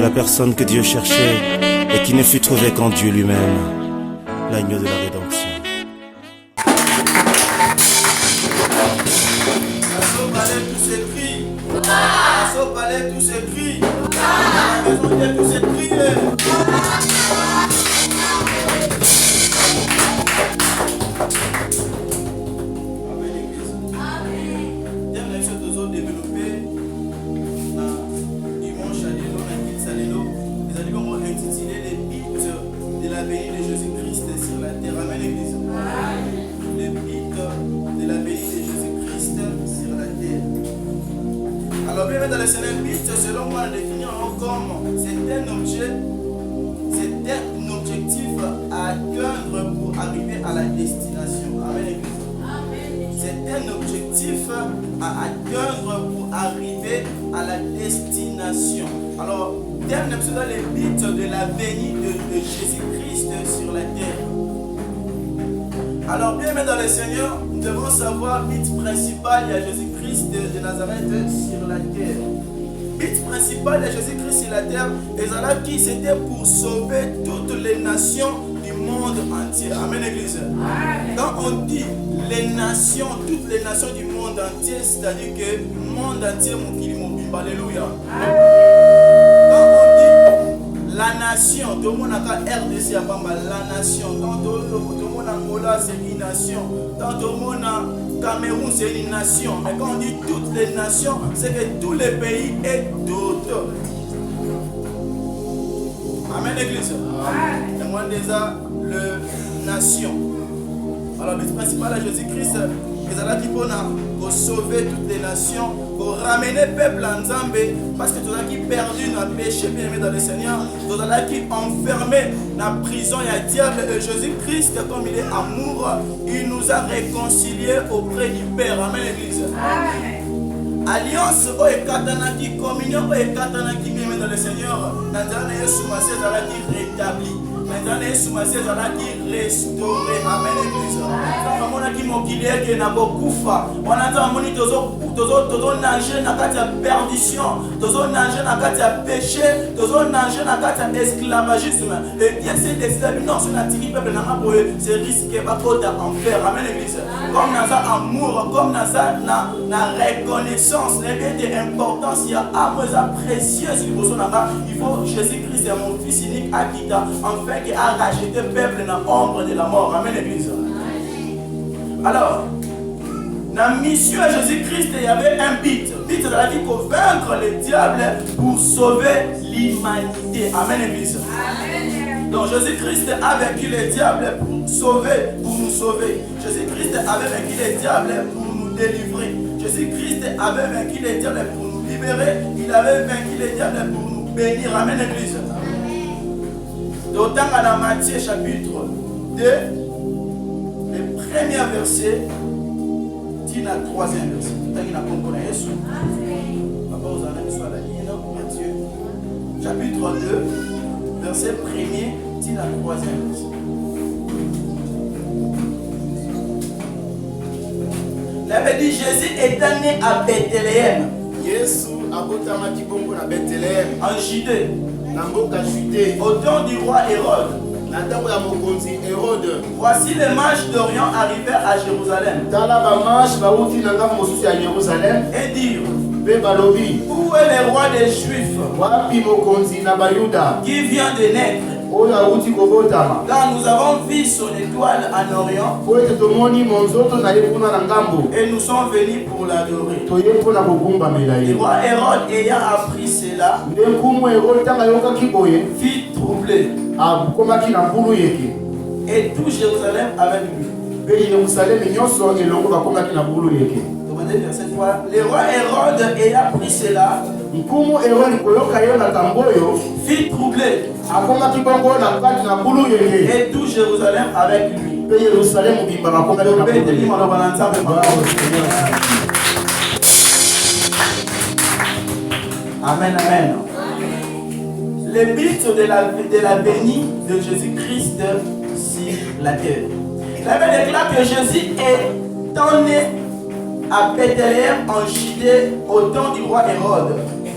la personne que Dieu cherchait et qui ne fut trouvée qu'en Dieu lui-même, l'agneau de la rédemption. Tous ces cris, tous ces cris, la maison de tous ces cris. Alors, bien dans le Seigneur, piste, selon moi, le définir comme c'est un objet, c'est un objectif à atteindre pour arriver à la destination. Amen, Église. C'est un objectif à atteindre pour arriver à la destination. Alors, terme c'est dans les buts de la venue de Jésus-Christ sur la terre. Alors, bien dans le Seigneur, nous devons savoir le but principal de Jésus-Christ de Nazareth sur la terre. Le but principal de Jésus-Christ sur la terre, et c'était pour sauver toutes les nations du monde entier. Amen, Église. Quand on dit les nations, toutes les nations du monde entier, c'est-à-dire que le monde entier, mon kilimobimba, alléluia. Quand on dit la nation, tout le monde a RDC, la nation, tout le monde Angola, c'est une nation. Tant tout le monde Cameroun, c'est une nation. Mais quand on dit toutes les nations, c'est que tous les pays et d'autres. Amen, Église. Et moi, déjà, le nation. Alors, le but principal à Jésus-Christ, c'est là qui pour sauver toutes les nations, pour ramener le peuple en Zambé, parce que tout ça qui perdu dans le péché, bien aimé dans le Seigneur, tout ça qui enfermé dans la prison, il y a diable et Jésus-Christ, comme il est amour, il nous a réconciliés auprès du Père. Amen, Église. Alliance et katanaki, communion et katanaki, bien aimé dans le Seigneur, dans le Seigneur, qui rétablit. Maintenant, les soumassés sont là qui restaurent. Amen, Église. On a qui m'occupent qui n'a pas kufa. On a dit tozo nager na kati ya perdition, tozo nager na kati ya péché, tozo nager na kati ya esclavagisme. Et Dieu s'est décidé non, c'est un peuple n'a pas c'est risqué pas côté enfer. Amen, Église. Comme dans ça amour, comme dans ça na reconnaissance, les bien d'importance, il y a amour précieuse il faut Jésus-Christ est mon fils unique Akita, enfin qui a racheté le peuple dans l'ombre de la mort. Amen, Église. Alors, dans la mission de Jésus-Christ, il y avait un but. Le but, c'est pour vaincre le diable pour sauver l'humanité. Amen, Église. Donc, Jésus-Christ a vaincu le diable pour nous sauver. Jésus-Christ avait vaincu le diable pour nous délivrer. Jésus-Christ avait vaincu le diable pour nous libérer. Il avait vaincu le diable pour nous bénir. Amen, Église. D'autant à la Matthieu chapitre 2, le premier verset, dit la troisième verset. Matthieu chapitre 2, verset 1er, dit la troisième verset. Il avait dit Jésus étant né à Bethléem. En Judée. Au temps du roi Hérode. Voici les mages d'Orient arrivèrent à Jérusalem. Et dirent où est le roi des Juifs qui vient de naître? Car nous avons vu son étoile en Orient et nous sommes venus pour l'adorer. Le roi Hérode ayant appris cela fut troublé. Et tout Jérusalem avec lui. Le roi Hérode ayant appris cela fut troublé. Et tout Jérusalem avec lui. Amen, amen. Le but de la venue de Jésus-Christ sur la terre. La Bible déclare que Jésus est né à Bethléem en Judée au temps du roi Hérode.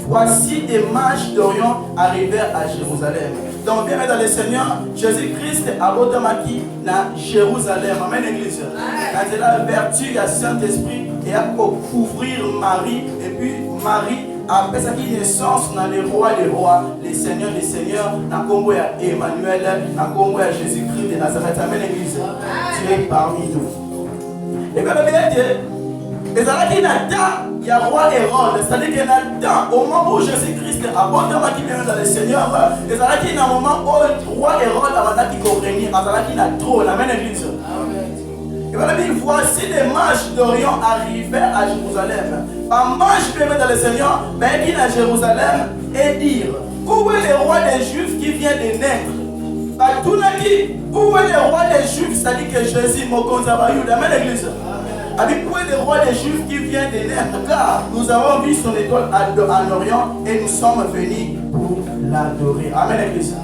voici des mages d'Orient arrivèrent à Jérusalem. Donc, bien dans le Seigneur, Jésus-Christ a botamaki na Jérusalem. Amen, Église. C'est la vertu du Saint-Esprit et à couvrir Marie. Et puis, Marie a fait sa naissance dans les rois des rois, les seigneurs des seigneurs, dans le Congo à Emmanuel, dans le Congo à Jésus-Christ de Nazareth. Amen, Église. Tu es parmi nous. Et bien, bien dit, les Alaki Nata, il y a roi Hérode, c'est-à-dire qu'il y a un temps, au moment où Jésus-Christ a abondamment qui vient dans le Seigneur, les Alaki, il y a un moment où le roi Hérode a qui régnait, les Alaki n'a trop, la même église. Et voilà, voici des mages d'Orient arrivèrent à Jérusalem. Un mage qui vient dans le Seigneur, mais qui est à Jérusalem, et dire, où est le roi des Juifs qui vient de naître? Où est le roi des Juifs, c'est-à-dire que Jésus, mon conservateur, la même église. Avec où est le roi des Juifs qui vient de naître? Car nous avons vu son étoile en Orient et nous sommes venus pour l'adorer. Amen, Église.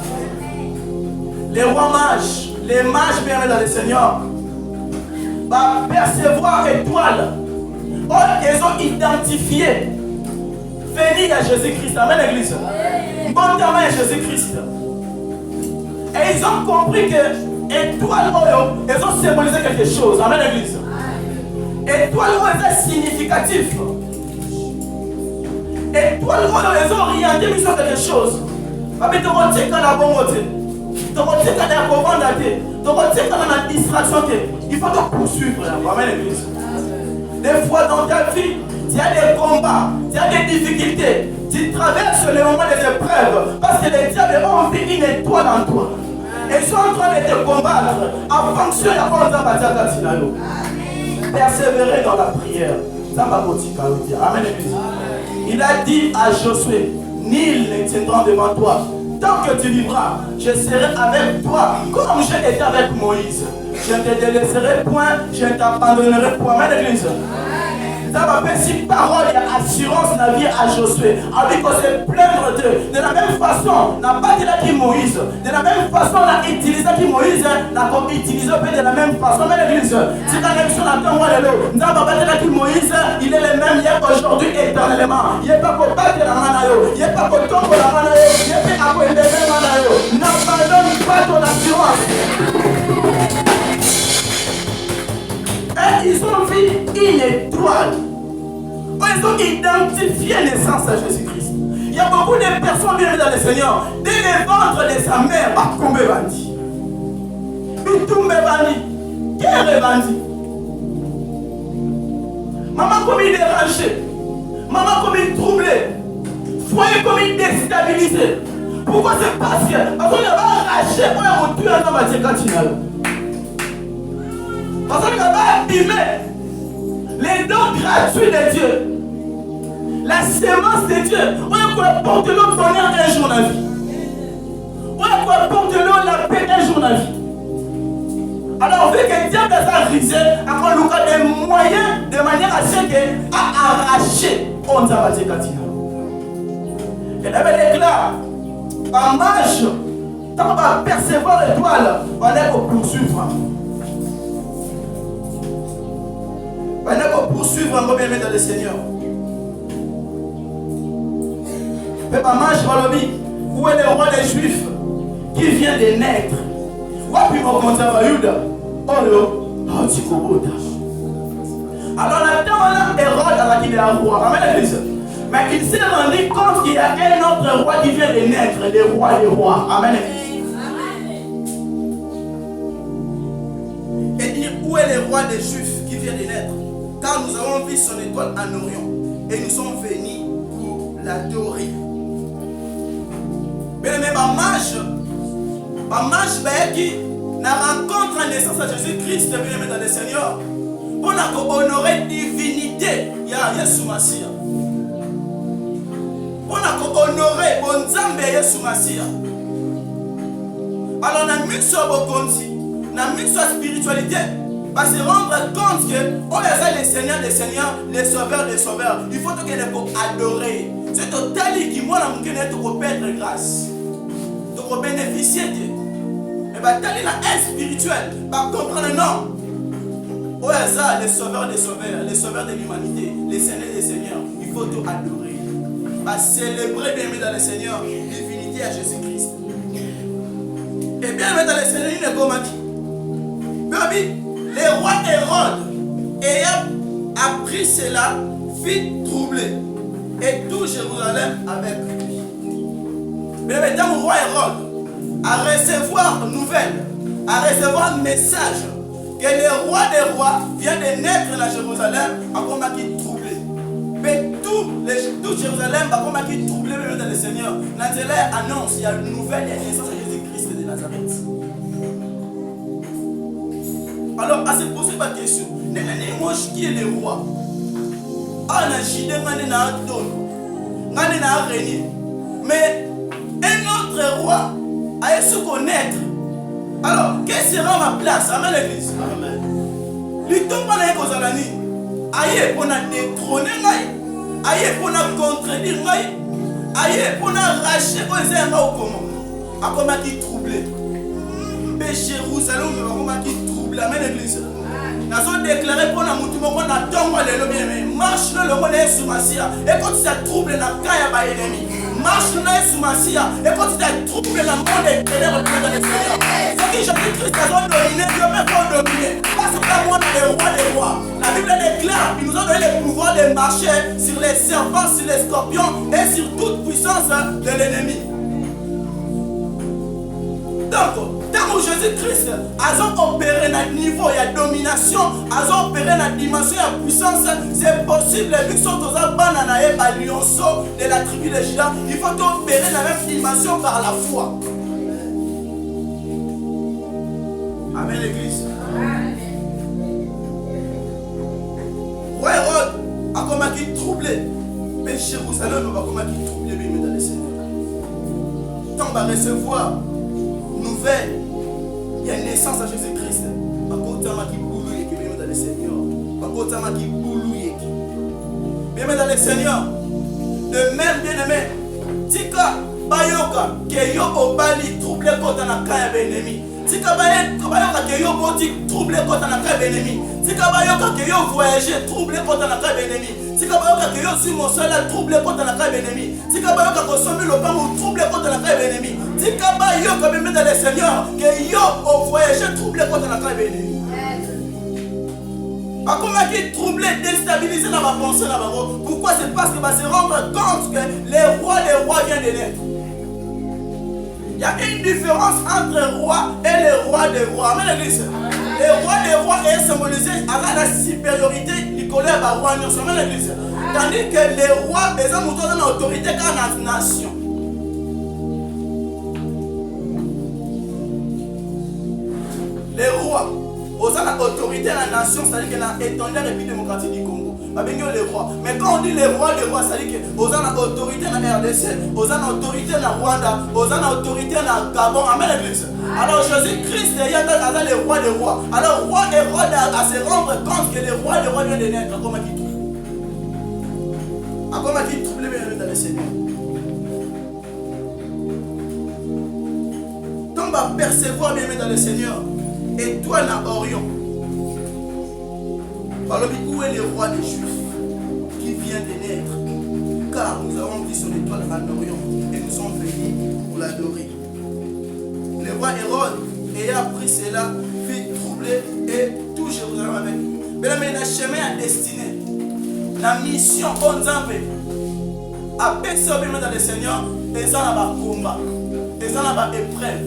Les rois mages, les mages bien dans le Seigneur, va percevoir l'étoile. Ils ont identifié venir à Jésus-Christ. Amen, Église. Bon terme à Jésus-Christ. Et ils ont compris que l'étoile, ils ont symbolisé quelque chose. Amen, Église. Étoile est significatif. Étoile ils ont orienté sur quelque chose. Mais tu retiens quand la bonne côté. Tu retiens quand la commande à thé. Tu retiens quand la distraction. Il faut te poursuivre. Amen, Église. Des fois dans ta vie, il y a des combats, il y a des difficultés. Tu traverses les moments des épreuves parce que les diables ont mis une étoile en toi. Ils sont en train de te combattre en fonction de la bonne. Persévérer dans la prière. Ça va continuer. Amen, Église. Il a dit à Josué, nul ne tiendra devant toi. Tant que tu vivras, je serai avec toi comme j'ai été avec Moïse. Je ne te délaisserai point, je ne t'abandonnerai point. Amen, Église. Ça va faire si parole et assurance la vie à Josué. Avec qu'on se plaindre de la même façon, n'a pas dit là qui Moïse. De la même façon, on a utilisé qui Moïse, n'a pas utilisé de la même façon. Mais l'église, c'est quand même sur la terre, nous n'avons pas dit là qui Moïse, il est le même hier qu'aujourd'hui éternellement. Il n'est pas pour battre la manayo, il n'est pas pour tomber la manayo, il n'est pas pour élever la manayo. N'abandonne pas ton assurance. Et ils ont vu une étoile. Ils ont identifié naissance à Jésus-Christ. Il y a beaucoup de personnes bien dans le Seigneur. Dès le ventre de sa mère, comme bandit. Il tombe bandit. Quel est bandit? Maman comme il est dérangé. Maman comme il est troublé. Foyer comme il est déstabilisé. Pourquoi c'est parce que parce qu'on va arracher pour un tuer un homme à Tchékatinalo. Parce qu'on va abîmer les dons gratuits de Dieu. La sémence de Dieu. On va porter l'eau bonheur un jour dans la vie. On va porter l'eau la paix un jour dans la vie. Alors on veut que Dieu a risé à des moyens de manière à ce qu'à arracher on va dire et là ben déclare en marche quand on va percevoir l'étoile on est pour poursuivre. On est pour poursuivre un bien dans le Seigneur. Papa marche par le où est le roi des Juifs qui vient de naître. Où est-ce qu'on compte à Yuda? Oh, tu comprends. Alors, là, Hérode a dit qu'il est un roi. Amen, l'église. Mais il s'est rendu compte qu'il y a un autre roi qui vient de naître, le roi des rois. Amen, l'église. Et dit où est le roi des Juifs qui vient de naître? Car nous avons vu son étoile en Orient et nous sommes venus pour l'adorer. Mais même en marche, qui na rencontre en naissance à Jésus-Christ, bien dans le Seigneur, on a honoré divinité, il y a Yesu Massia. On a honoré Bonzambe Yesu Massia. Alors, on a mis sur Bokonzi, on a mis sur la spiritualité, va se rendre compte que on est les seigneurs des seigneurs, les sauveurs des sauveurs. Il faut que nous adorer. C'est total qui moi la mouquette pour perdre grâce. Pour bénéficier de. Et bien, tel est spirituel. Va comprendre non. Oh, ça, les sauveurs des sauveurs, les sauveurs de l'humanité, les seigneurs des seigneurs. Il faut tout adorer. va célébrer bien dans le Seigneur, divinité à Jésus-Christ. Et bien dans le Seigneur, il est comme qui. Le roi Hérode, ayant appris cela, fit troubler. Et tout Jérusalem avec lui. Mais maintenant, le roi Hérode a recevoir nouvelle, a recevoir un message que le roi des rois vient de naître dans Jérusalem, a comme qui troublé. Mais tout Jérusalem a comme qui troublé dans le Seigneur. Nazéla annonce, il y a une nouvelle, il y a une naissance de Jésus-Christ de Nazareth. Alors, à se poser ma question, qui est le roi? Mais un autre roi a su connaître. Alors, quelle sera ma place? Amen l'église. Amen. L'État pas là aux alani. Aïe pour détrôner moi. Aïe pour contredire moi. Aïe pour arracher aux airs au comment. À comment qui troublé. Mais Jérusalem va comment qui trouble. Amen l'église. Nous avons déclaré pour nous qu'on a tant de l'homme, marche le monde est sous Massia, et quand ça trouble la caille à l'ennemi, marche le sous Massia, et quand ça trouble la monde est ténèbres dans le Seigneur. Ce qui Jésus-Christ a dominé, Dieu peut pas dominer, parce que moi, le roi des rois. La Bible déclare, il nous a donné le pouvoir de marcher sur les serpents, sur les scorpions et sur toute puissance de l'ennemi. Donc, tant que Jésus-Christ a opéré dans le niveau, il y a domination, a opéré dans la dimension, il y a puissance, c'est possible, vu que sont aux abandonnés à l'ionceau de la tribu de Juda, il faut opérer dans la même dimension par la foi. Amen l'église. Roi Hérode a comme qui troublé, mais Jérusalem va comme qui troublé, mais dans les Seigneurs. Tant qu'on va recevoir nouvelle, il y a une naissance à Jésus-Christ. Par contre, qui boulouille qui vient dans le Seigneur. Par contre, qui boulouille qui vient dans le Seigneur. De même, bien aimé, Tika Bayoka, que yo obali trouble contre la caille ennemi. Tika Bayoka, que yo boti trouble contre la caille ennemi. Tika Bayoka, que yo voyager trouble contre la caille ennemi. Tika Bayoka, que yo sur mon sol trouble contre la caille ennemi. Tika Bayoka, que sommet le pain trouble contre la caille ennemi. Tika Bayoka, que même dans le Seigneur, que yo au voyager trouble contre la caille ennemi. Comment qui troublé, déstabilisé dans ma pensée là-bas? Pourquoi? C'est parce que va se rendre compte que les rois viennent de naître. Il y a une différence entre le roi et le roi des rois. Amen l'église. Le roi des rois est symbolisé à la supériorité du collègue à roi. Amen l'église. Tandis que les rois, les hommes ont une autorité dans la nation. Les rois. Aux autorités de la nation, c'est-à-dire que la étendue République démocratique du Congo. Mais quand on dit les rois, c'est-à-dire qu'aux autorités de la RDC, aux autorités de la Rwanda, aux autorités de la Gabon, amen l'église. Alors Jésus-Christ, il y a les rois des rois. Alors roi et roi à se rendre compte que les rois viennent de naître. Comment qui trouble? Comment qui trouble dans le Seigneur? Donc on va percevoir bien dans le Seigneur. Étoile à Orient. Alors, où est le roi des Juifs qui vient de naître? Car nous avons vu son étoile à Orient et nous sommes venus pour l'adorer. Le roi Hérode ayant appris cela, fit troubler et tout Jérusalem avec lui. Mais le chemin à destiné, la mission on Nzambe, avec ce bien dans le Seigneur, les gens là-bas combat, les gens là-bas épreuve,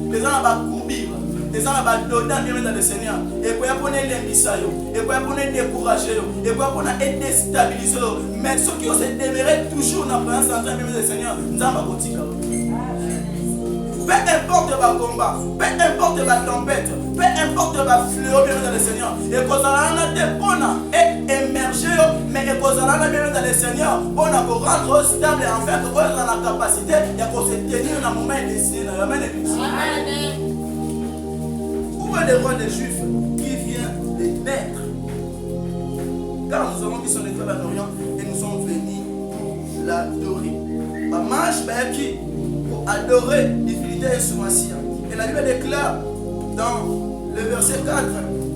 les gens là-bas courbir. Les gens là-bas dans le Seigneur. Et puis on est l'ambition, et puis on est découragé, et puis on est déstabilisé. Mais ceux qui ont se déméré toujours dans la présence du Seigneur, nous avons continué. Peu importe le combat, peu importe la tempête, peu importe le fléau bien dans le Seigneur. Et qu'on a des bonnes et émerger, mais qu'on a bien dans le Seigneur, on a pour rendre stable en fait, on a la capacité de se tenir dans le moment destiné. Amen. Le roi des Juifs qui vient de naître. Car nous avons vu son étoile à l'Orient et nous sommes venus pour l'adorer. Ma marche pour adorer divinité et Soumassia. Et la Bible déclare dans le verset 4,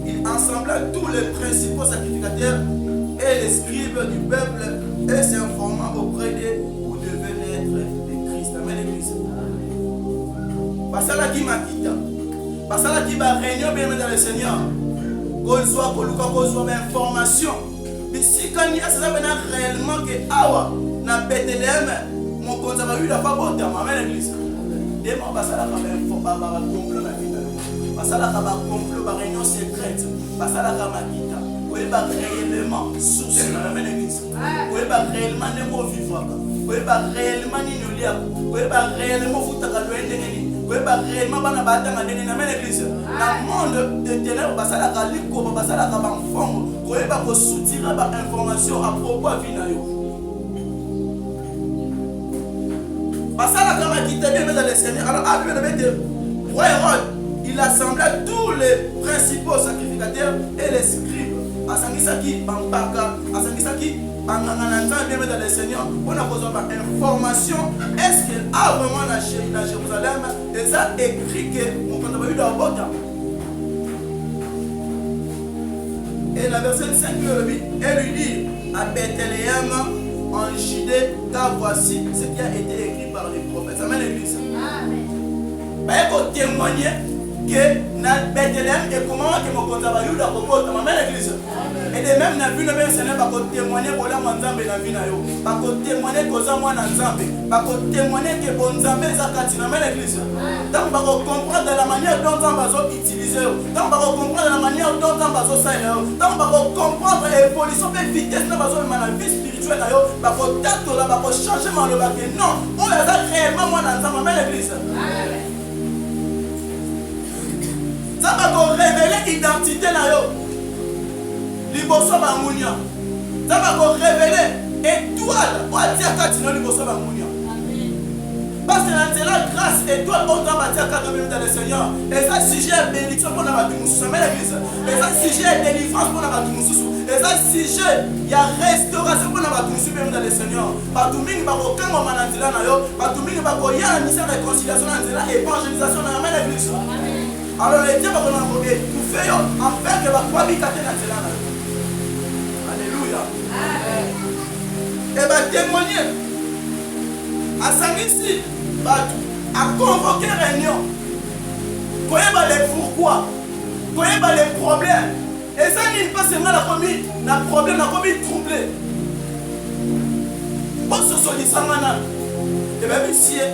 il ensembla tous les principaux sacrificateurs et les scribes du peuple et s'informa auprès d'eux pour basala qui makita basala qui va réunion bien dans le Seigneur kozwa koluka kozwa information bisikani asala bena réellement que awa na Bethléem mon konza ba yu la fa bota ma l'église demo basala ka info ba complot na vida basala ka ba complot ba réunion secrète basala ka makita oui ba réellement source na l'église oui ba réellement ne mo vivre oui ba réellement ni nolia oui ba réellement futaka loende ngeni oui ba réellement bana batanga ndeni na l'église na monde de ténèbres basala ka liko basala ka ba mfongo oui ba ko soutira ba information à propos à vina yo basala ka makita bien dans le Seigneur. Alors à roi Hérode il assembla tous les principaux sacrificateurs et les scribes asangisaki bampaka asangisaki angangana bien dans le Seigneur on a besoin d'information est-ce qu'il a vraiment la Jérusalem et ça écrit que mon compte va eu dans bota et la verset 5 elle lui dit à Bethléem en Judée car voici ce qui a été écrit par les prophètes. Amen l'église. Amen. Il faut témoigner que dans Bethléem et comment que mon compte va y avoir. Amen l'église. Et de même na vie le même Seigneur va témoigner pour la manzambe na vie na yo. Va témoigner que ça moi na nzambe. Va témoigner que bon nzambe zakati. Amen l'église. Donc va comprendre la manière dont on va utiliser. Donc va comprendre la manière dont on va s'aider. Donc va comprendre l'évolution de vitesse na va na vie spirituelle na yo. Va contact là va changer mon le bac. Non, on les a réellement moi na nzambe. Amen l'église. Amen. Ça va révéler l'identité na yo. Liboso bangunya. Ça va révéler étoile. On va dire quand tu liboso bangunya. Parce que la grâce étoile on va dire quand même dans le Seigneur. Et ça sujet bénédiction pour la batumusou. Mais l'église. Et ça sujet délivrance pour la batumusou. Et ça sujet il y a restauration pour la batumusou même dans le Seigneur. Batumini bako kama manandila na yo. Batumini bako ya mission réconciliation na nzela évangélisation na l'église. Alors les dieux vont nous envoyer. Nous faisons en fait que la foi bicate na nzela na yo. Alléluia. Et va témoigner. À Sangisi, à convoquer réunion. Connaissez les pourquoi. Connaissez les problèmes. Et ça n'est pas seulement la commis, la problème, la commis troublé. Pour se solliciter maintenant. Et bien, monsieur,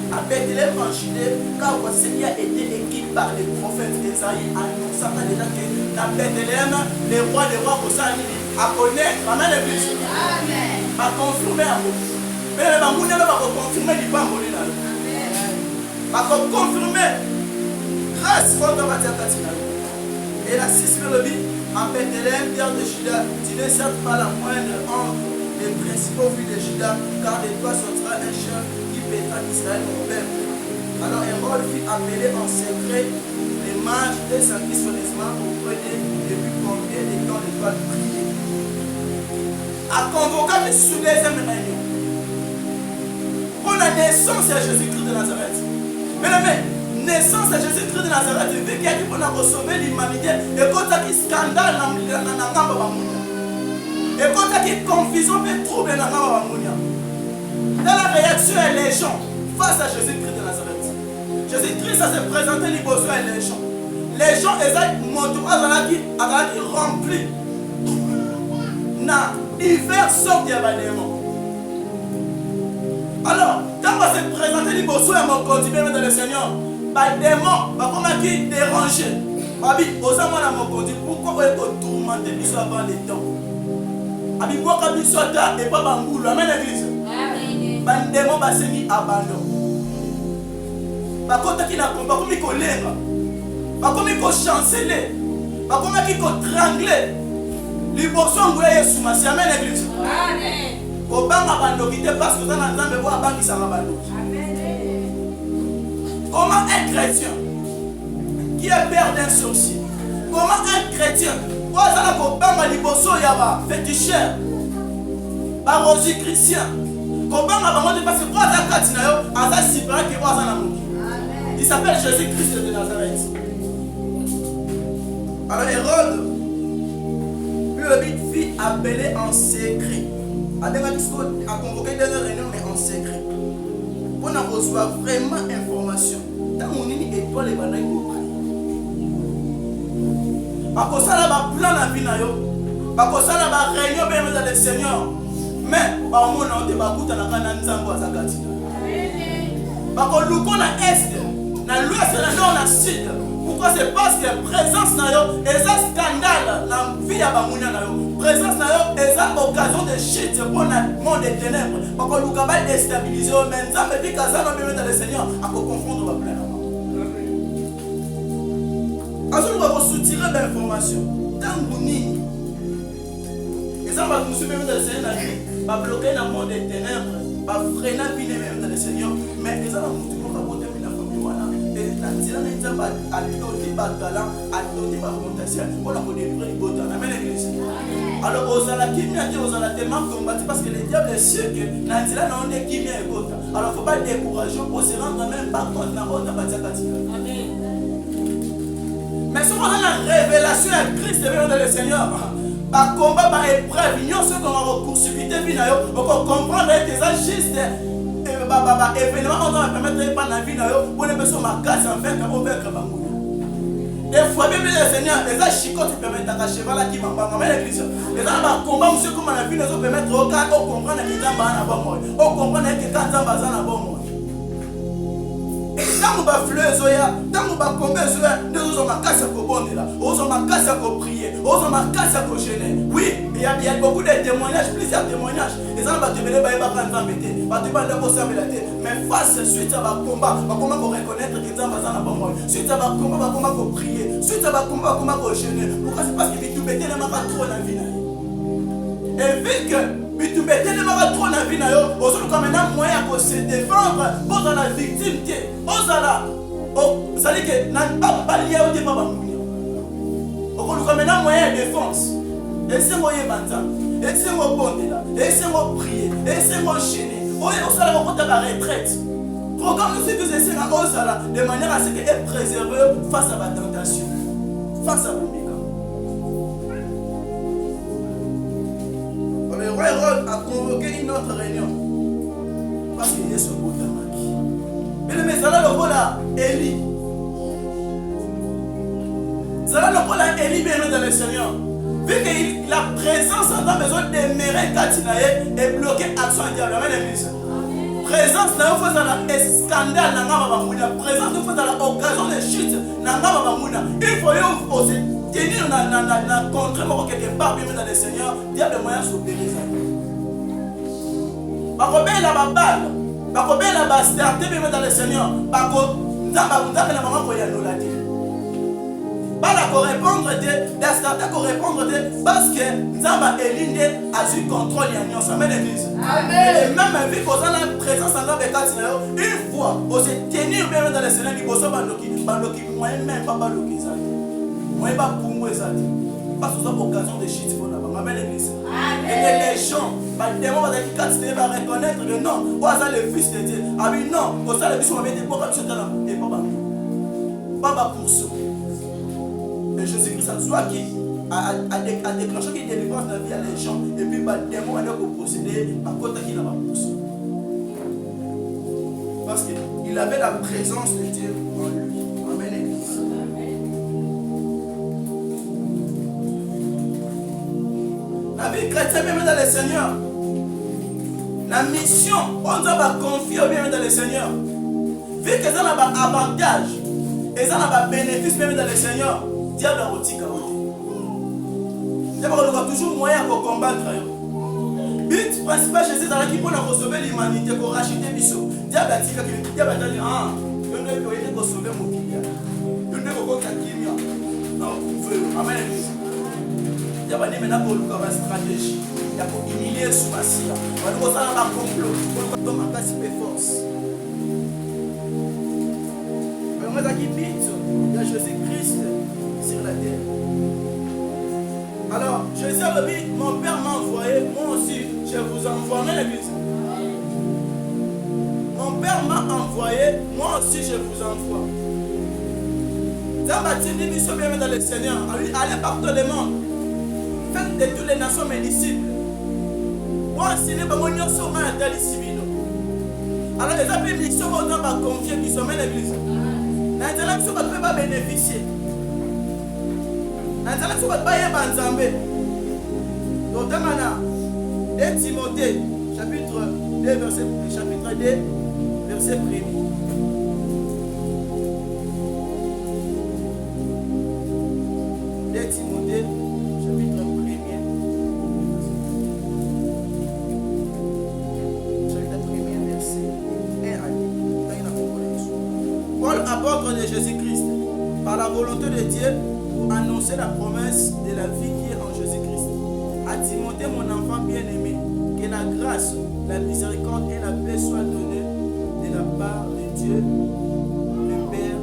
avec les franchis, car voici qui a été écrit par les prophètes Esaïe, annonçant déjà que dans Bethléem, les rois pour ça, à connaître, amen l'église. Amen. À confirmer à vous. Mais les mamounes ne vont confirmer du pain volé là. À confirmer grâce contre la terre. Et la 6 mélodie, en Bethléem, terre de Juda, tu n'es certes pas la moindre entre les principaux fils de Juda, car de toi sortira un chien qui pètera Israël mon père. Alors Hérode fit appeler en secret les mages et s'enquit soigneusement auprès d'eux depuis combien de temps de toi prier. À convoquer sous deuxième réunion. Pour la naissance de Jésus-Christ de Nazareth. Mais la naissance de Jésus-Christ de Nazareth, vu qu'il y a qui pour sauver l'humanité, et quand il y a un scandale dans le monde, et quand il y a une confusion, et trouble dans le monde. Dans la réaction est les gens face à Jésus-Christ de Nazareth. Jésus-Christ a se présenté les besoins et les gens. Les gens, ils ont montré qui rempli. L'hiver sort des démons. Alors, quand on va se présenter les besoins et mon continent dans le Seigneur, les démons vont qui déranger. Abi, aux amants à mon continent, pourquoi vous êtes tourmenté avant les temps? Abi, pourquoi vous êtes là et pas Bangoulou? Amen l'église. Les démons vont se mettre abandon. Par contre, qui n'a pas comme il colère, pas comme il chanceler, pas comme il trangler. Les besoins vous voyez sous ma amen l'église. Amen. Au banc abandon qui te passe que vous avez entendu voir banc qui s'en abandonne. Comment un chrétien qui est père d'un sorcier, comment un chrétien, vous avez un banc les besoins yaba féticheur, par Rosie chrétien, comment abandon parce que vous avez un catinayo, à ça si bien que vous avez un amour. Il s'appelle Jésus-Christ de Nazareth. Alors Hérode, le but fit appeler en secret. A convoqué des réunions, mais en secret. Pour en recevoir vraiment information. ntango nini étoile ebandaki kobriller bakosala baplan na vie na yo bakosala baréunion bien dans le Seigneur mais baomona yo te bakutanaka na nzambe aza kati bakoluka na est na l'ouest na nord na sud. Pourquoi? C'est parce que présence na yo eza scandale na vie ya bamunia na yo. Présence na yo eza occasion de chute pour na monde des ténèbres. Bakoluka ba déstabiliser yo mais nzambe dit kazana bien dans le Seigneur ako confondre ba plein. Azo va soutirer d'information. Tango nini eza ba nous même dans le Seigneur ba bloquer na monde des ténèbres, ba freiner la vie même dans le Seigneur mais eza ba mutu ko kabote na famille wana. Alors, parce que le diable est sûr que alors, il ne faut pas décourager pour se rendre même par contre. Mais si on a la révélation à Christ dans le Seigneur, par combat, par épreuve, il y a ceux qui ont court-circuité, pour comprendre que c'est juste. Événement on doit permettre de pas la vie pour les personnes ma casse en fait on veut que des fois bien le Seigneur les chicots te permettent à cheval qui m'a l'église les gens combat monsieur comme la vie nous permettre au cas au comprendre que Nzamba na bon au comprendre que Nzamba za na bon tant on va fleur zoya tant on va combattre zoya nous on ma casse à bonner là on ma casse à prier on ma casse à gêner oui il y a beaucoup de témoignages plusieurs témoignages les gens va te mener ba ba embêter mais face suite à ma combat pour reconnaître que Nzamba za na bon suite à ma combat pour prier suite à ma combat pour gêner pourquoi? C'est parce que tu mettais les mains trop dans la vie et vu que tu mettais les mains trop dans la vie aujourd'hui comme un moyen pour se défendre pour dans la victime ça dit que n'a pas lié au débat aujourd'hui comme un moyen de défense et c'est moyen bantam et c'est mon bon là et c'est mon prier et c'est mon gêner on s'en va à la retraite. Programme nous ce que c'est de manière à ce qu'elle est préservée face à la tentation, face à l'oméga. Le roi Hérode a convoqué une autre réunion parce qu'il est son beau tamaki. Mais le message le voilà Élie. Ça le voilà Élie bien dans le Seigneur. Vu que la présence a besoin d'aimer Katinaye et bloquer l'action diable. Présence n'a pas de scandale, la présence n'a pas l'occasion de chute. Il faut se tenir dans contre quelque part bien dans le Seigneur. Il y a des moyens de s'opérer ça. Bakobé la balle, bakobé la bastarte bien dans le Seigneur. Bako nzamba la maman koya nolati. Bala ko répondre de d'astarte ko répondre de parce que nzamba elinde a su contrôle ya nyonso. Amen l'église. Amen. Et même vu qu'on a la présence en dans les une fois on se tenir bien dans le Seigneur qui bosso bandoki moi même pas baloki ça. Moi pas pour moi ça. Parce que ça occasion de shit pour la amen l'église. Et les gens les démons va reconnaître que non, on a le fils de Dieu. Ah oui non, on ça le fils on va mettre pour comme ça et pas pour ça. Et Jésus-Christ a soit qui a déclenché qui délivrance dans la vie à les gens et puis les démons ont procédé à côté qui n'a pas poussé. Parce qu'il avait la présence de Dieu en lui. Amen l'église. La vie chrétienne même dans le Seigneur. La mission, on doit confier bien dans le Seigneur. Vu que ça n'a pas avantage et ça n'a pas bénéfice même dans le Seigneur, diable a retiré. Il y a toujours moyen pour combattre. Le but principal, Jésus, dans l'équipe pour sauver l'humanité, pour racheter Bissot. Diable a dit que diable a dit ah, je ne peux pas sauver mon client. Je ne peux pas sauver non, vous pouvez. Amen. Diable a dit maintenant pour nous avoir une stratégie. Il y a pour humilier sous ma scie. On va nous avoir un complot. On va nous avoir une force. Mais moi, qui vite, il y a Jésus-Christ sur la terre. Alors, Jésus a dit, mon Père m'a envoyé, moi aussi, je vous envoie. Amen l'église. Mon Père m'a envoyé, moi aussi, je vous envoie. Ça va dire, nous sommes bien dans le Seigneur. Allez partout dans le monde. Faites de toutes les nations mes disciples. Moi, si les bamonions sont mal dans les civils. Alors, les appels, ils sont dans ma confiance, ils sont dans l'église. Nanzala biso bato ba bénéficier. Nanzala biso bato ba yeba Nzambe. Totamana 2 Timothée chapitre 2 verset 1er. 2 Timothée chapitre 1er. Chapitre 1er verset 1 à 2. Paul, apôtre de Jésus-Christ, par la volonté de Dieu, pour annoncer la promesse de la vie qui est en Jésus-Christ. À Timothée, mon enfant bien-aimé, que la grâce, la miséricorde et la paix soient données de la part de Dieu, le Père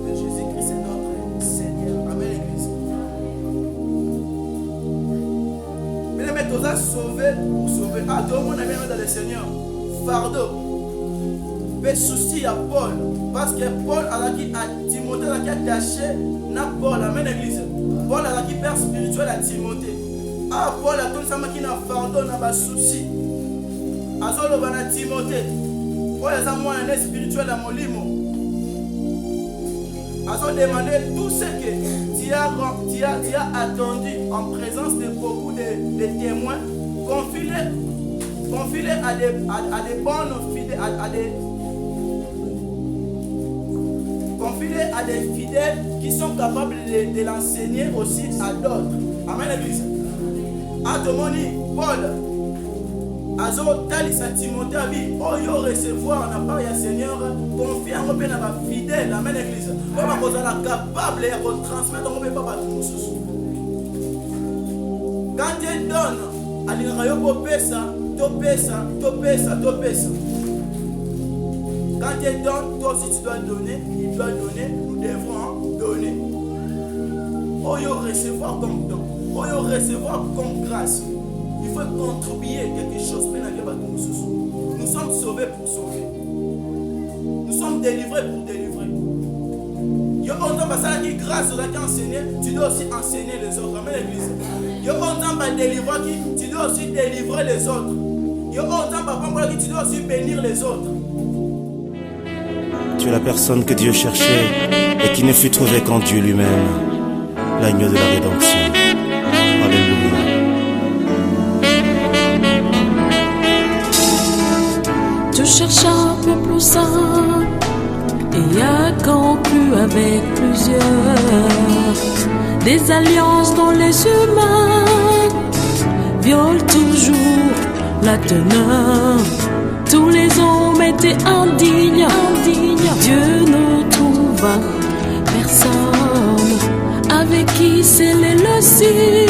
de Jésus-Christ et notre Seigneur. Amen, Église. Mais tous a sauvé pour sauver. Ah, tout le monde a bien dans le Seigneur. Fardeau. Mais souci à Paul. Parce que Paul a dit à Timothée, a attaché na Paul. Amen, Église. Paul a dit père spirituel à Timothée. Ah, Paul a tout le temps qui n'a fardeau, n'a pas souci. Azolo bana Timothée. Paul a un moyen spirituel à Molimo. Azolo demandé tout ce que tu as attendu en présence de beaucoup de témoins. Confie-les à des bonnes fidèles, confie-les à des fidèles qui sont capables de l'enseigner aussi à d'autres. Amen, Église. Atomoni, Paul, Azo Talisa Timothée a dit, oh yo recevoir la part du Seigneur, confier en eux à fidèle. Amen, Église. On va capable de transmettre en eux pas tout sous. Quand Dieu donne, à l'irayo pesa. Quand Dieu donne, toi aussi tu dois donner, il doit donner, nous devrons donner. Oh yo recevoir comme don. Pour recevoir comme grâce, il faut contribuer quelque chose. Nous sommes sauvés pour sauver. Nous sommes délivrés pour délivrer. Il y a autant de grâce qui enseigner, tu dois aussi enseigner les autres. Amen, Église. Il y a autant de délivrants qui tu dois aussi délivrer les autres. Il y a autant de papas qui tu dois aussi bénir les autres. Tu es la personne que Dieu cherchait et qui ne fut trouvée qu'en Dieu lui-même, l'agneau de la rédemption. Alléluia. Tu cherches un peu plus sain et a conclu avec plusieurs des alliances dont les humains violent toujours la teneur. Tous les hommes étaient indignes. Dieu ne trouva personne avec qui sceller le signe.